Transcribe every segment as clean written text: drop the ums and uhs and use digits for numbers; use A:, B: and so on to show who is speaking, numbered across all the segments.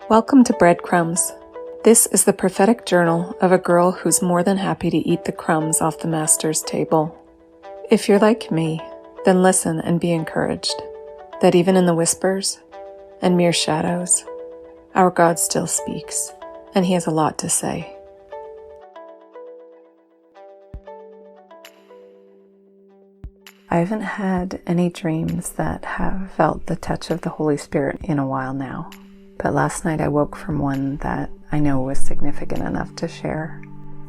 A: Welcome to Breadcrumbs. This is the prophetic journal of a girl who's more than happy to eat the crumbs off the master's table. If you're like me, then listen and be encouraged, that even in the whispers and mere shadows, our God still speaks, and He has a lot to say. I haven't had any dreams that have felt the touch of the Holy Spirit in a while now. But last night I woke from one that I know was significant enough to share.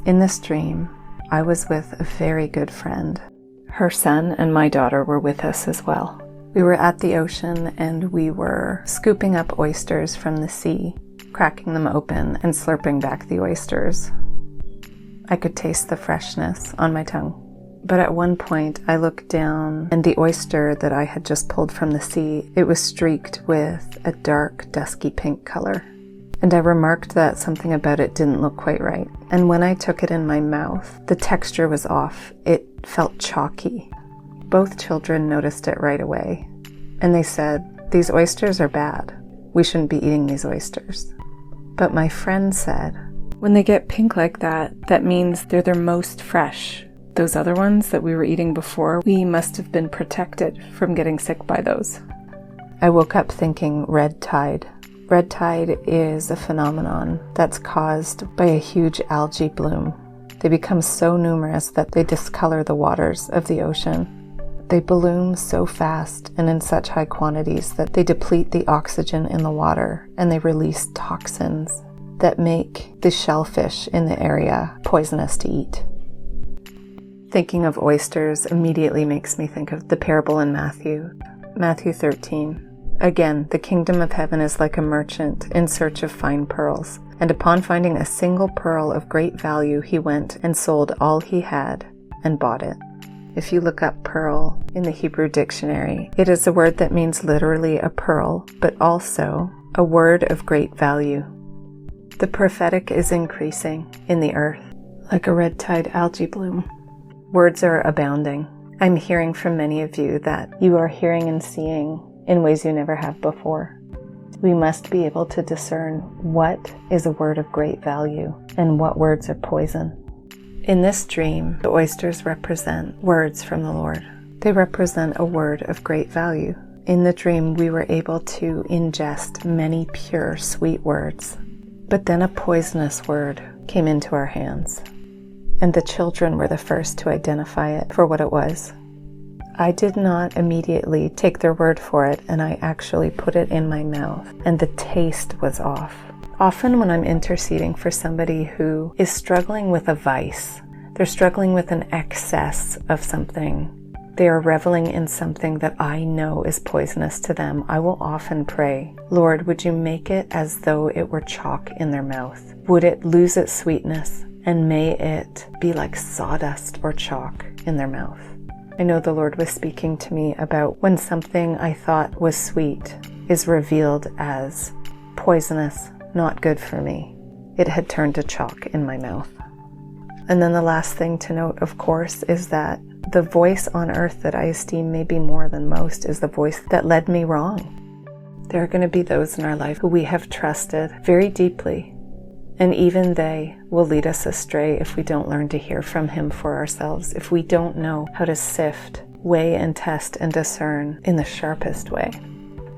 A: In this dream, I was with a very good friend. Her son and my daughter were with us as well. We were at the ocean and we were scooping up oysters from the sea, cracking them open and slurping back the oysters. I could taste the freshness on my tongue. But at one point, I looked down, and the oyster that I had just pulled from the sea, it was streaked with a dark, dusky pink color. And I remarked that something about it didn't look quite right. And when I took it in my mouth, the texture was off. It felt chalky. Both children noticed it right away. And they said, "These oysters are bad. We shouldn't be eating these oysters." But my friend said, "When they get pink like that, that means they're their most fresh. Those other ones that we were eating before, we must have been protected from getting sick by those." I woke up thinking red tide. Red tide is a phenomenon that's caused by a huge algae bloom. They become so numerous that they discolor the waters of the ocean. They bloom so fast and in such high quantities that they deplete the oxygen in the water, and they release toxins that make the shellfish in the area poisonous to eat. Thinking of oysters immediately makes me think of the parable in Matthew 13. "Again, the kingdom of heaven is like a merchant in search of fine pearls. And upon finding a single pearl of great value, he went and sold all he had and bought it." If you look up pearl in the Hebrew dictionary, it is a word that means literally a pearl, but also a word of great value. The prophetic is increasing in the earth, like a red tide algae bloom. Words are abounding. I'm hearing from many of you that you are hearing and seeing in ways you never have before. We must be able to discern what is a word of great value and what words are poison. In this dream, the oysters represent words from the Lord. They represent a word of great value. In the dream, we were able to ingest many pure, sweet words. But then a poisonous word came into our hands. And the children were the first to identify it for what it was. I did not immediately take their word for it, and I actually put it in my mouth, and the taste was off. Often when I'm interceding for somebody who is struggling with a vice, they're struggling with an excess of something, they are reveling in something that I know is poisonous to them, I will often pray, "Lord, would you make it as though it were chalk in their mouth? Would it lose its sweetness? And may it be like sawdust or chalk in their mouth." I know the Lord was speaking to me about when something I thought was sweet is revealed as poisonous, not good for me. It had turned to chalk in my mouth. And then the last thing to note, of course, is that the voice on earth that I esteem maybe more than most is the voice that led me wrong. There are going to be those in our life who we have trusted very deeply, and even they will lead us astray if we don't learn to hear from Him for ourselves, if we don't know how to sift, weigh, and test and discern in the sharpest way.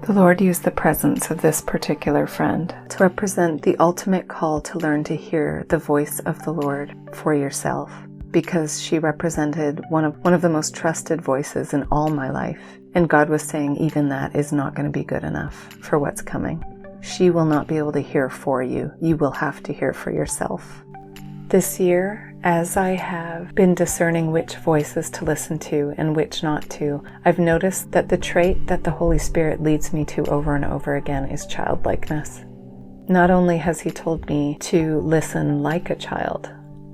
A: The Lord used the presence of this particular friend to represent the ultimate call to learn to hear the voice of the Lord for yourself, because she represented one of the most trusted voices in all my life. And God was saying even that is not going to be good enough for what's coming. She will not be able to hear for you. You will have to hear for yourself. This year, as I have been discerning which voices to listen to and which not to, I've noticed that the trait that the Holy Spirit leads me to over and over again is childlikeness. Not only has He told me to listen like a child,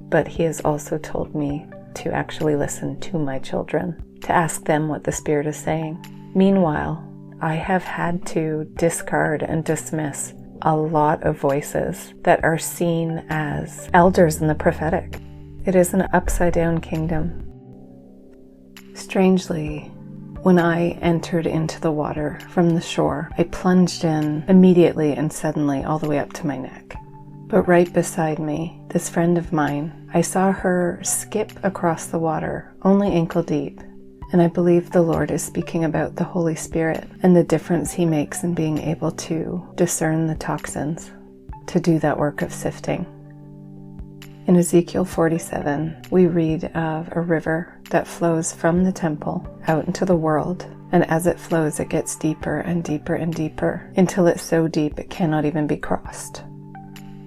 A: but He has also told me to actually listen to my children, to ask them what the Spirit is saying. Meanwhile, I have had to discard and dismiss a lot of voices that are seen as elders in the prophetic. It is an upside-down kingdom. Strangely, When I entered into the water from the shore, I plunged in immediately and suddenly all the way up to my neck. But right beside me, this friend of mine, I saw her skip across the water, only ankle deep. And I believe the Lord is speaking about the Holy Spirit and the difference He makes in being able to discern the toxins, to do that work of sifting. In Ezekiel 47, we read of a river that flows from the temple out into the world, and as it flows, it gets deeper and deeper and deeper until it's so deep it cannot even be crossed.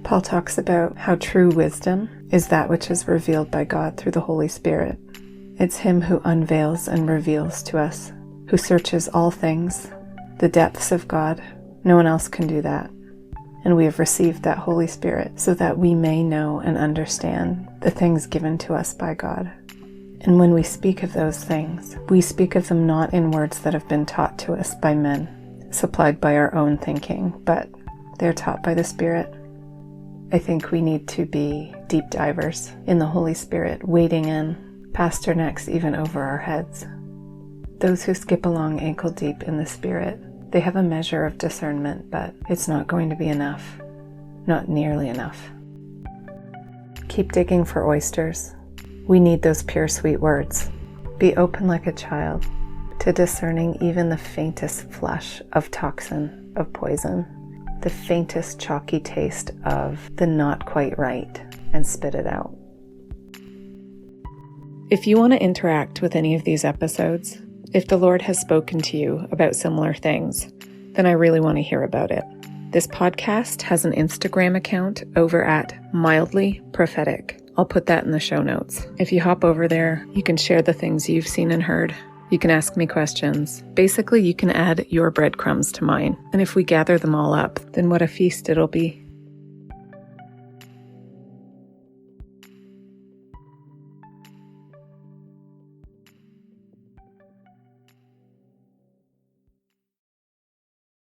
A: Paul talks about how true wisdom is that which is revealed by God through the Holy Spirit. It's Him who unveils and reveals to us, who searches all things, the depths of God. No one else can do that. And we have received that Holy Spirit so that we may know and understand the things given to us by God. And when we speak of those things, we speak of them not in words that have been taught to us by men, supplied by our own thinking, but they're taught by the Spirit. I think we need to be deep divers in the Holy Spirit, wading in, past our necks, even over our heads. Those who skip along ankle deep in the Spirit, they have a measure of discernment, but it's not going to be enough. Not nearly enough. Keep digging for oysters. We need those pure, sweet words. Be open like a child to discerning even the faintest flush of toxin, of poison, the faintest chalky taste of the not quite right, and spit it out. If you want to interact with any of these episodes, if the Lord has spoken to you about similar things, then I really want to hear about it. This podcast has an Instagram account over at Mildly Prophetic. I'll put that in the show notes. If you hop over there, you can share the things you've seen and heard. You can ask me questions. Basically, you can add your breadcrumbs to mine. And if we gather them all up, then what a feast it'll be.